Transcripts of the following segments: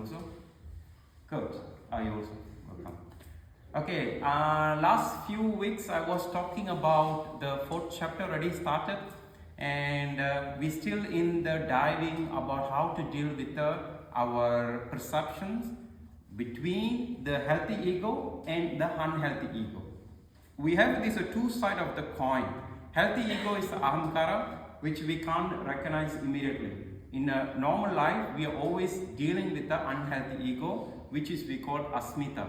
also? Good. You also? Welcome. Okay, last few weeks I was talking about the 4th chapter already started, and we're still in the diving about how to deal with our perceptions between the healthy ego and the unhealthy ego. We have these two sides of the coin. Healthy ego is the ahamkara, which we can't recognize immediately. In a normal life, we are always dealing with the unhealthy ego, which is we call asmita.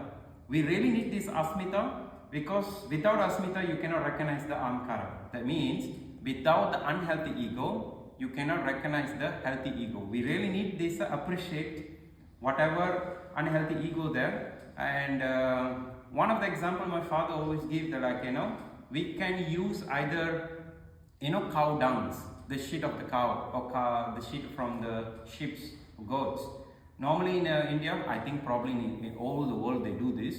We really need this asmita because without asmita, you cannot recognize the ahamkara. That means without the unhealthy ego, you cannot recognize the healthy ego. We really need this appreciate whatever unhealthy ego there. And one of the example my father always gives that we can use either cow dungs, the shit of the cow, or the shit from the sheep, goats. Normally in India, I think probably in all the world they do this.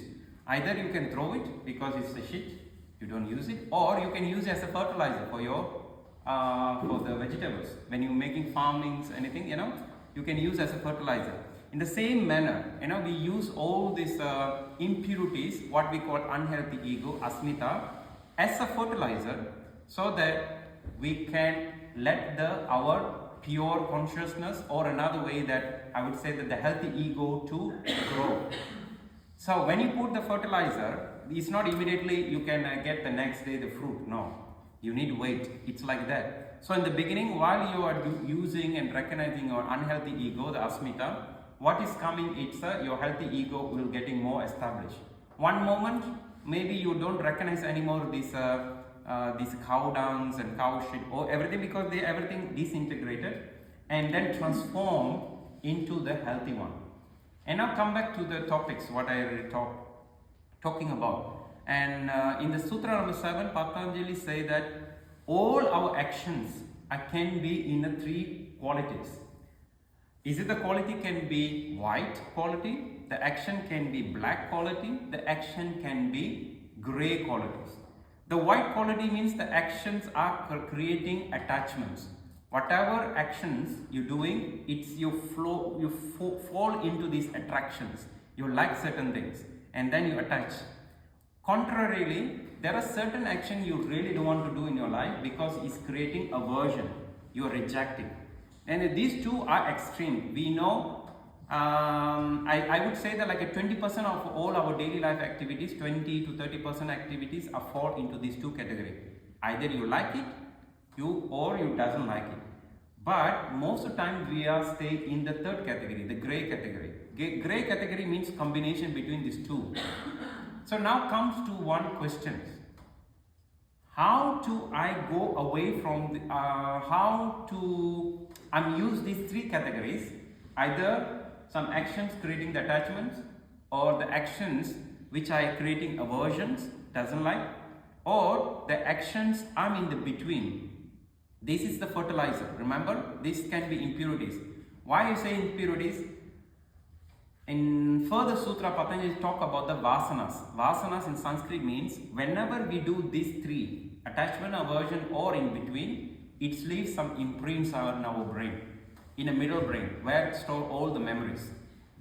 Either you can throw it because it's a shit, you don't use it, or you can use it as a fertilizer for your for the vegetables. When you're making farmings, anything, you can use as a fertilizer. In the same manner, we use all these impurities, what we call unhealthy ego, asmita, as a fertilizer, so that we can let our pure consciousness, or another way that I would say that the healthy ego to grow. So when you put the fertilizer, it's not immediately you can get the next day the fruit. No, you need wait. It's like that. So in the beginning, while you are using and recognizing your unhealthy ego, the asmita, what is coming, it's your healthy ego will getting more established. One moment, maybe you don't recognize anymore these cow dungs and cow shit or everything, because everything disintegrated and then transform into the healthy one. And now come back to the topics what I already talking about. And in the Sutra number 7, Patanjali say that all our actions can be in the 3 qualities. Is it the quality can be white quality, the action can be black quality, the action can be gray qualities. The white quality means the actions are creating attachments. Whatever actions you're doing, it's you fall into these attractions. You like certain things and then you attach. Contrarily, there are certain actions you really don't want to do in your life because it's creating aversion. You're rejecting. And these two are extreme. We know, I would say that like a 20% of all our daily life activities, 20 to 30% activities are fall into these 2 categories. Either you like it, or you doesn't like it. But most of the time we are staying in the 3rd category, the gray category. Gray category means combination between these 2. So now comes to one question. How do I go away from use these 3 categories, either some actions creating the attachments, or the actions which are creating aversions, doesn't like, or the actions I'm in the between. This is the fertilizer. Remember, this can be impurities. Why you say impurities? In further sutra, Patanjali talk about the vasanas. Vasanas in Sanskrit means whenever we do these 3, attachment, aversion, or in between, it leaves some imprints in our brain, in the middle brain, where it store all the memories.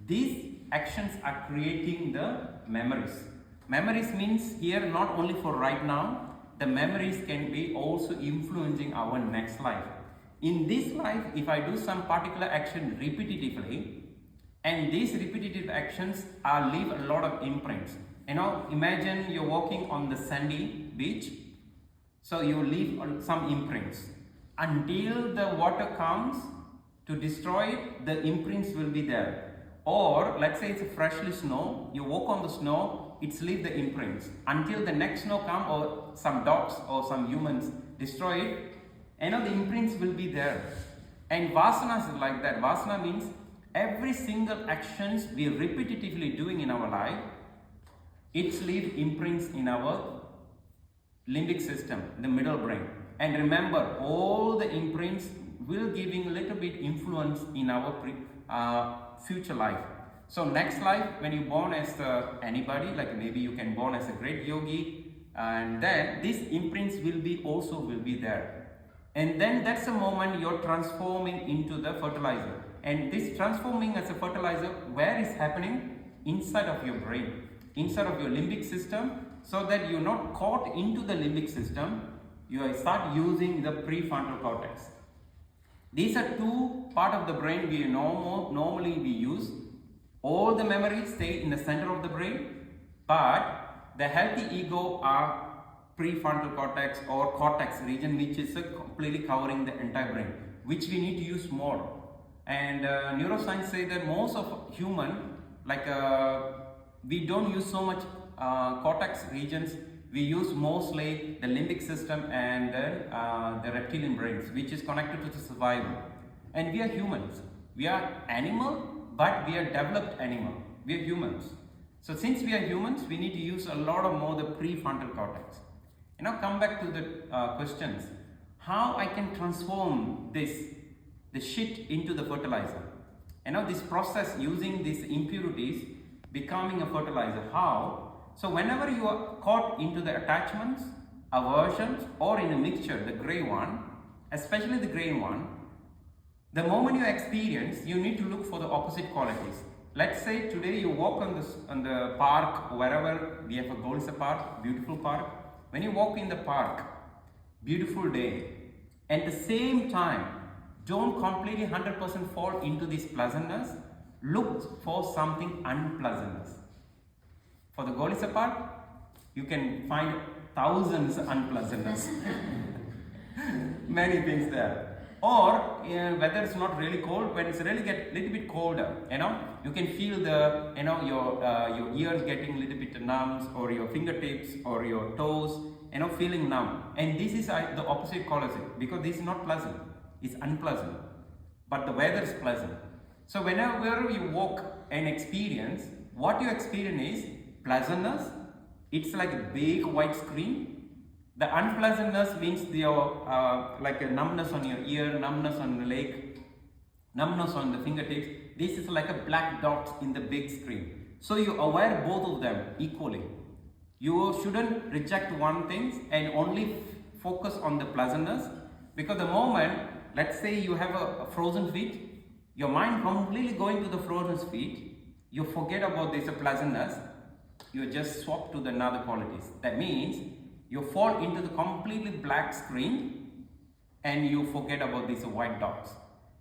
These actions are creating the memories. Memories means here not only for right now, the memories can be also influencing our next life. In this life, if I do some particular action repetitively, and these repetitive actions leave a lot of imprints. Imagine you're walking on the sandy beach, so you leave some imprints. Until the water comes to destroy it, the imprints will be there. Or let's say it's a freshly snow, you walk on the snow, it's leave the imprints. Until the next snow come, or some dogs or some humans destroy it, the imprints will be there. And vasanas is like that. Vasana means every single actions we are repetitively doing in our life, it's leave imprints in our limbic system, the middle brain. And remember, all the imprints will giving a little bit influence in our future life. So next life, when you born as anybody, like maybe you can born as a great yogi, and then these imprints will be there. And then that's the moment you're transforming into the fertilizer. And this transforming as a fertilizer, where is happening? Inside of your brain, inside of your limbic system, so that you're not caught into the limbic system. You start using the prefrontal cortex. These are two parts of the brain we normally use. All the memories stay in the center of the brain, but the healthy ego are prefrontal cortex or cortex region, which is completely covering the entire brain, which we need to use more. And neuroscience say that most of human, we don't use so much cortex regions. We use mostly the limbic system and the reptilian brains, which is connected to the survival. And we are humans. We are animal, but we are developed animal. We are humans. So since we are humans, we need to use a lot of more the prefrontal cortex. And now come back to the questions. How I can transform the shit into the fertilizer? And now this process using these impurities becoming a fertilizer. How? So whenever you are caught into the attachments, aversions, or in a mixture, the gray one, especially the gray one, the moment you experience, you need to look for the opposite qualities. Let's say today you walk on the park, wherever we have a goal is a park, beautiful park. When you walk in the park, beautiful day, at the same time, don't completely 100% fall into this pleasantness. Look for something unpleasantness. For the Golisa park, you can find thousands of unpleasantness. Many things there. Or whether it's not really cold, when it's really get a little bit colder, you can feel the, your ears getting a little bit numb, or your fingertips or your toes, feeling numb. And this is the opposite quality, because this is not pleasant, it's unpleasant. But the weather is pleasant. So whenever you walk and experience, what you experience is pleasantness. It's like a big white screen. The unpleasantness means like a numbness on your ear, numbness on the leg, numbness on the fingertips. This is like a black dot in the big screen. So you aware both of them equally. You shouldn't reject one thing and only focus on the pleasantness, because the moment, let's say you have a frozen feet, your mind completely going to the frozen feet, you forget about this pleasantness, you just swap to the another qualities. That means you fall into the completely black screen and you forget about these white dots.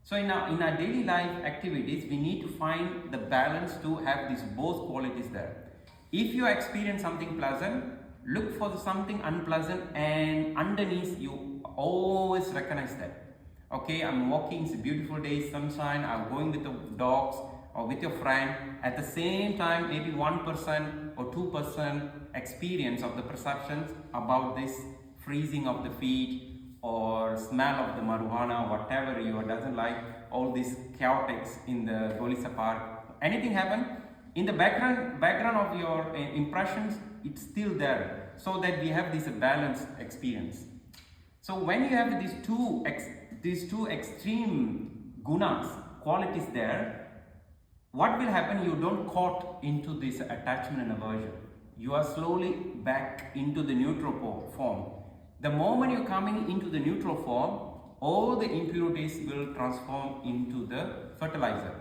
So in our daily life activities, we need to find the balance to have these both qualities there. If you experience something pleasant, look for something unpleasant, and underneath you always recognize that. Okay, I'm walking, it's a beautiful day, sunshine, I'm going with the dogs or with your friend. At the same time, maybe 1% or 2% experience of the perceptions about this freezing of the feet or smell of the marijuana, whatever you doesn't like, all these chaotics in the Golisa park. Anything happen? In the background of your impressions, it's still there, so that we have this balanced experience. So when you have these two extreme gunas, qualities there, what will happen? You don't caught into this attachment and aversion. You are slowly back into the neutral form. The moment you're coming into the neutral form, all the impurities will transform into the fertilizer,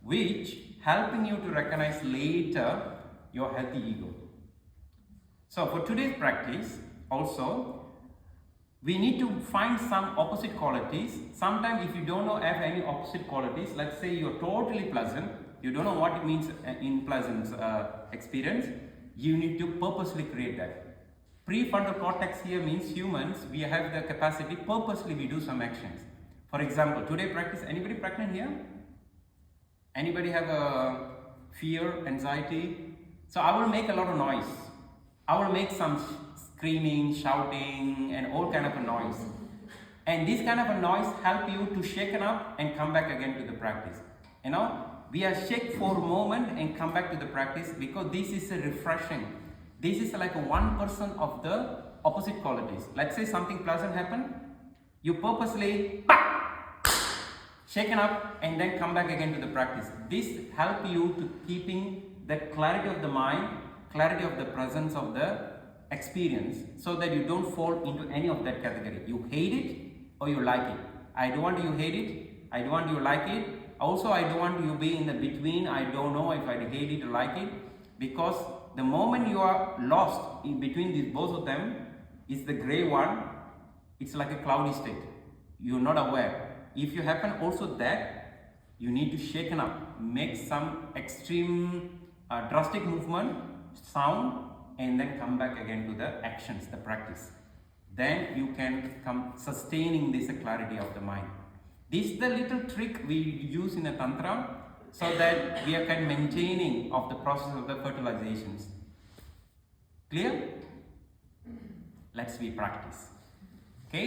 which helping you to recognize later your healthy ego. So for today's practice, also, we need to find some opposite qualities. Sometimes if you don't have any opposite qualities, let's say you're totally pleasant, you don't know what it means in pleasant experience, you need to purposely create that. Prefrontal cortex here means humans, we have the capacity, purposely we do some actions. For example, today practice, anybody pregnant here? Anybody have a fear, anxiety? So I will make a lot of noise. I will make some screaming, shouting, and all kind of a noise. And this kind of a noise help you to shaken up and come back again to the practice. We are shake for a moment and come back to the practice, because this is a refreshing. This is like a 1% of the opposite qualities. Let's say something pleasant happen, you purposely shaken up and then come back again to the practice. This help you to keeping the clarity of the mind, clarity of the presence of the experience, so that you don't fall into any of that category. You hate it or you like it. I don't want you hate it, I don't want you like it. Also, I don't want you to be in the between. I don't know if I hate it or like it, because the moment you are lost in between these both of them is the gray one. It's like a cloudy state. You're not aware. If you happen also that, you need to shaken up, make some extreme drastic movement, sound, and then come back again to the actions, the practice. Then you can come sustaining this clarity of the mind. This is the little trick we use in a tantra, so that we are kind of maintaining of the process of the fertilizations. Clear? Let's be practice.